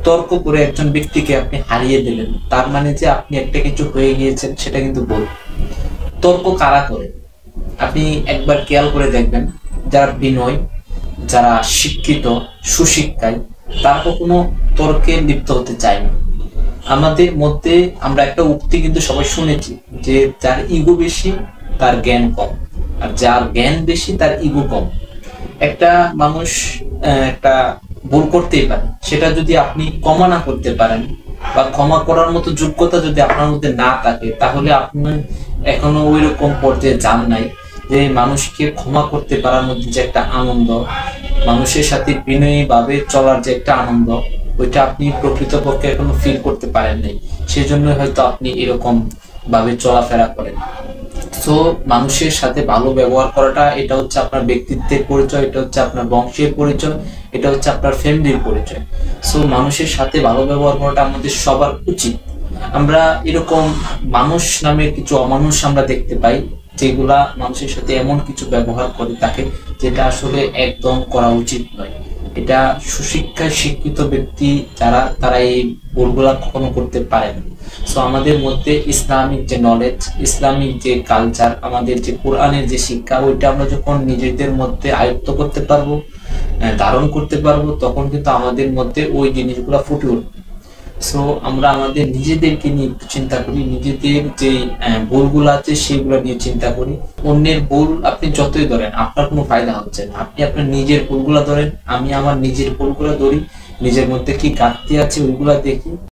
তর্ক করে একজন ব্যক্তিকে আপনি হারিয়ে দিলেন, তার মানে যে আপনি একটা কিছু হয়ে গিয়েছেন সেটা কিন্তু ভুল। তর্ক কারা করে আপনি একবার খেয়াল করে দেখবেন, যারা বিনয়, যারা শিক্ষিত, সুশিক্ষায়, তারা কখনো তর্কে লিপ্ত হতে চায় না। আমাদের মধ্যে আমরা একটা উক্তি কিন্তু সবাই শুনেছি যে যার ইগো বেশি তার জ্ঞান কম, আর যার জ্ঞান বেশি তার ইগো কম। একটা মানুষ একটা ভুল করতেই পারে, সেটা যদি আপনি ক্ষমা না করতে পারেন বা ক্ষমা করার মতো যোগ্যতা যদি আপনার মধ্যে না থাকে, তাহলে আপনি এখনো ওই রকম পর্যায়ে যান নাই যে মানুষকে ক্ষমা করতে পারার মধ্যে যে একটা আনন্দ, মানুষের সাথে বিনয়ী ভাবে চলার যে একটা আনন্দ, ওইটা আপনি প্রকৃতপক্ষে এখনো ফিল করতে পারেন নাই। সেজন্য হয়তো আপনি এরকম ভাবে চলাফেরা করেন। সো মানুষের সাথে ভালো ব্যবহার করাটা, এটা হচ্ছে আপনার ব্যক্তিত্বের পরিচয়, এটা হচ্ছে আপনার বংশের পরিচয়, এটা হচ্ছে আপনার ফ্যামিলির পরিচয়। সো মানুষের সাথে ভালো ব্যবহার করাটা আমাদের সবার উচিত। আমরা এরকম মানুষ নামের কিছু অমানুষ আমরা দেখতে পাই, যেগুলা মানুষের সাথে এমন কিছু ব্যবহার করে থাকে যেটা আসলে একদম করা উচিত নয়। এটা সুশিক্ষায় শিক্ষিত ব্যক্তি যারা, তারা এই ভুলগুলা কখনো করতে পারে না। সো আমাদের মধ্যে ইসলামিক যে নলেজ, ইসলামিক যে কালচার, আমাদের যে কোরআনের যে শিক্ষা, ওইটা আমরা যখন নিজেদের মধ্যে আয়ত্ত করতে পারবো, ধারণ করতে পারবো, তখন কিন্তু আমাদের মধ্যে ওই জিনিসগুলো ফুটে উঠবে। সো আমরা আমাদের নিজেদেরকে নিয়ে একটু চিন্তা করি, নিজেদের যে ভুলগুলো আছে সেগুলো নিয়ে চিন্তা করি। অন্যের ভুল আপনি যতই ধরেন আপনার কোনো ফায়দা হচ্ছে না, আপনি আপনার নিজের ভুলগুলো ধরেন, আমি আমার নিজের ভুলগুলো ধরি, নিজের মধ্যে কি ঘাটতি আছে ওইগুলা দেখি।